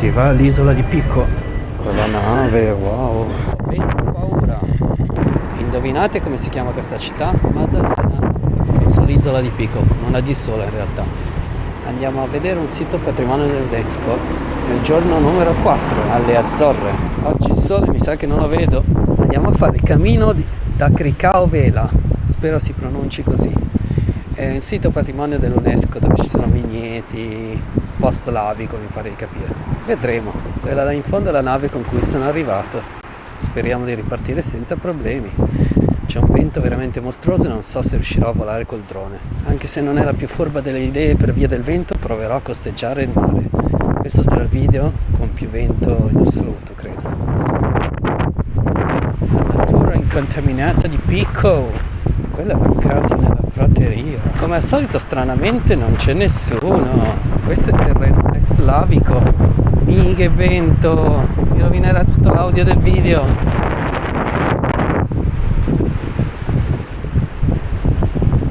si va all'isola di Pico con la nave. Wow, ho ben paura. Indovinate come si chiama questa città? Maddalena, sull'isola di Pico, non ha di sole in realtà. Andiamo a vedere un sito patrimonio dell'UNESCO nel giorno numero 4 alle Azzorre. Oggi il sole mi sa che non lo vedo. Andiamo a fare il cammino da Cricao Vela, spero si pronunci così. È un sito patrimonio dell'UNESCO dove ci sono vigneti post-lavico, mi pare di capire. Vedremo. Quella là in fondo è la nave con cui sono arrivato. Speriamo di ripartire senza problemi. C'è un vento veramente mostruoso e non so se riuscirò a volare col drone. Anche se non è la più furba delle idee per via del vento, proverò a costeggiare il mare. Questo sarà il video con più vento in assoluto, credo. La natura incontaminata di Pico. Quella è la casa nella prateria. Come al solito, stranamente, non c'è nessuno. Questo è terreno ex lavico. Che vento! Mi rovinerà tutto l'audio del video.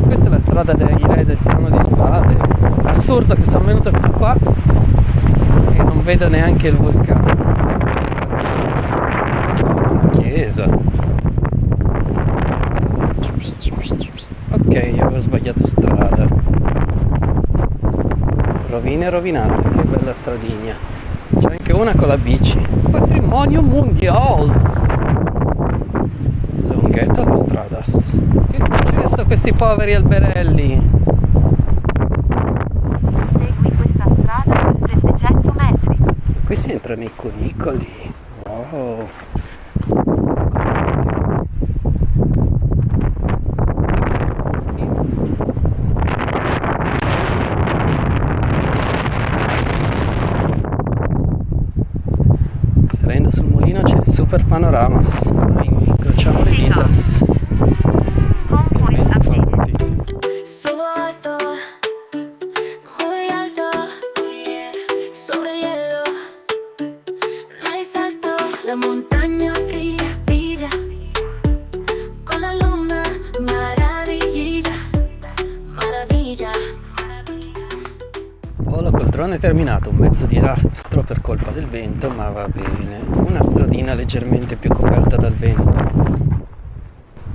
Questa è la strada dei re del trono di spade. Assurdo che sono venuto fino qua e non vedo neanche il vulcano. Una chiesa. Ok, avevo sbagliato strada. Rovine rovinate, che bella stradina. C'è anche una con la bici. Patrimonio mondiale. Lunghetta la strada. Che è successo a questi poveri alberelli? Segui questa strada per 700 metri. Qui si entra nei cunicoli. Wow. Salendo sul mulino c'è il super panoramas. Incrociamo le vitas. Vento fortissimo. Subo alto, muy alto, sobre hielo, no hay salto, la montaña brilla, brilla, con la luna, maravilla, maravilla. Volo col drone terminato, un mezzo di rastro per colpa del vento, ma va bene. Una stradina leggermente più coperta dal vento.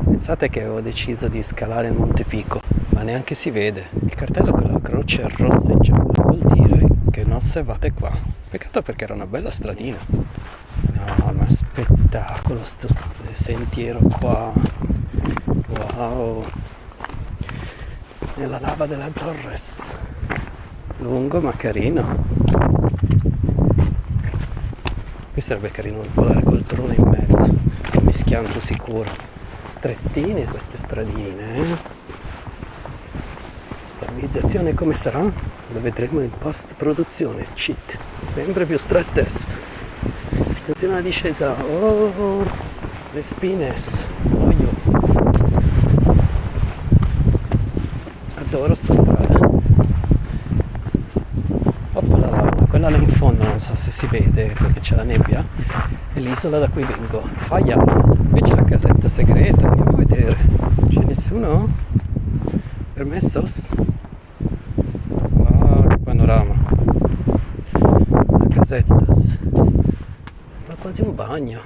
Pensate che avevo deciso di scalare il Monte Pico, ma neanche si vede. Il cartello con la croce rossa e gialla vuol dire che non servate qua. Peccato perché era una bella stradina. No, ma spettacolo sto sentiero qua. Wow. Nella lava della Azzorres. Lungo ma carino. Qui sarebbe carino volare col drone in mezzo, un mischianto sicuro. Strettine queste stradine, Stabilizzazione come sarà? Lo vedremo in post produzione. Cheat, sempre più strettes. Attenzione alla discesa. Oh, le spines. Oh, io adoro sta strada. Quella là in fondo, non so se si vede perché c'è la nebbia, è l'isola da cui vengo, Faial. Qui c'è la casetta segreta, andiamo a vedere. C'è nessuno? Permessos? Ah, che panorama. La casetta. Sembra quasi un bagno.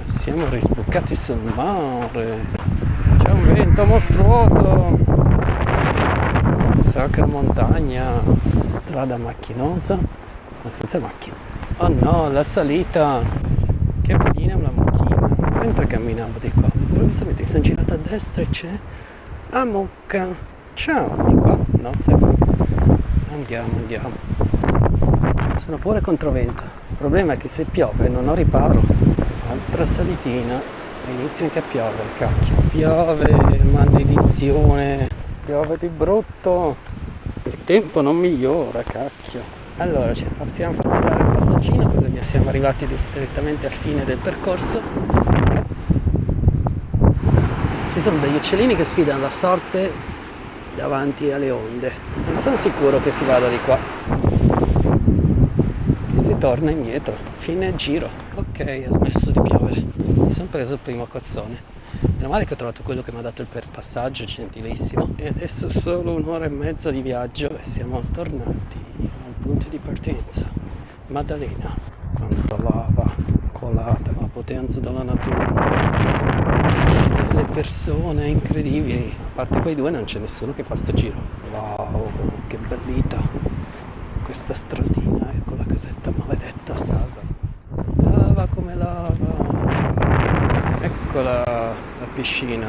Siamo risbucati sul mare. C'è un vento mostruoso. Sacra montagna, strada macchinosa, ma senza macchine. Oh no, la salita! Che bellina una macchina. Mentre camminavo di qua, improvvisamente mi sono girato a destra e c'è Amocca. Ciao, di qua non si va. Andiamo. Sono pure controvento. Il problema è che se piove non ho riparo. Altra salitina, inizia anche a piovere, cacchio. Piove, maledizione. Piove di brutto, il tempo non migliora, cacchio. Allora ci siamo fatti dare il passaggino, così siamo arrivati direttamente a fine del percorso. Ci sono degli uccellini che sfidano la sorte davanti alle onde. Non sono sicuro che si vada di qua, che si torna indietro, fine giro. Ok, ha smesso di piovere, mi sono preso il primo cozzone. Meno male che ho trovato quello che mi ha dato il passaggio, gentilissimo. E adesso solo un'ora e mezza di viaggio e siamo tornati al punto di partenza. Maddalena, quanta lava colata, la potenza della natura. E le persone incredibili, a parte quei due non c'è nessuno che fa sto giro. Wow, che bellita questa stradina, ecco la casetta maledetta. Lava come lava. Eccola la piscina.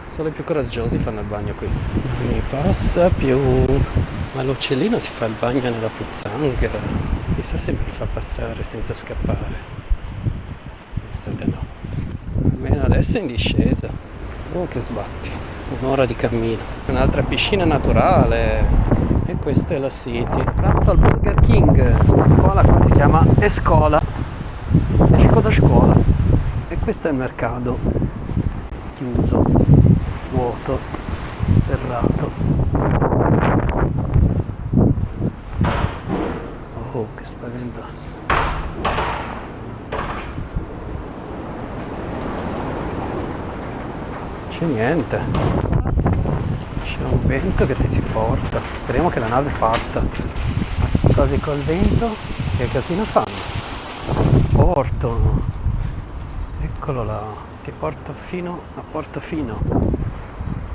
Solo i più coraggiosi fanno il bagno qui. Non mi passa più. Ma l'uccellino si fa il bagno nella pozzanghera. Chissà se mi fa passare senza scappare. Penso di no. Almeno adesso è in discesa. Oh, che sbatti. Un'ora di cammino. Un'altra piscina naturale. E questa è la City. Pranzo al Burger King. La scuola qua si chiama Escola. Esco da scuola. E questo è il mercato. Chiuso. Vuoto. Serrato. Oh, che spaventoso. C'è niente. C'è un vento che ti si porta. Speriamo che la nave parta. Ma sti cosi col vento, che casino fanno? Porto. Eccolo là. Ti porta fino a Portofino.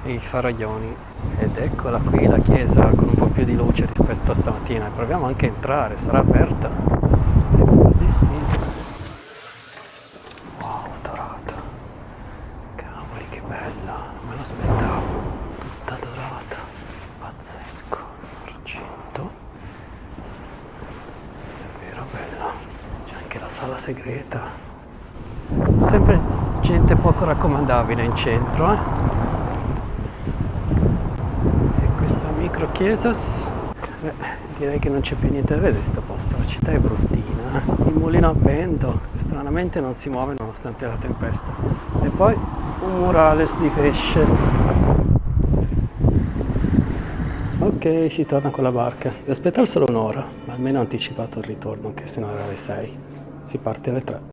E i faraglioni. Ed eccola qui la chiesa con un po' più di luce rispetto a stamattina. Proviamo anche a entrare. Sarà aperta? Sembra di sì. Wow, dorata. Cavoli, che bella. Non me l'aspettavo. Tutta dorata. Pazzesco. Argento. Davvero bella. C'è anche la sala segreta. Sempre gente poco raccomandabile in centro, E questa micro chiesas. Direi che non c'è più niente da vedere in questo posto, la città è bruttina. Il mulino a vento, che stranamente non si muove nonostante la tempesta. E poi un murales di pesces. Ok, si torna con la barca. Devo aspettare solo un'ora, ma almeno ho anticipato il ritorno, che sennò era alle 6. Si parte alle 3.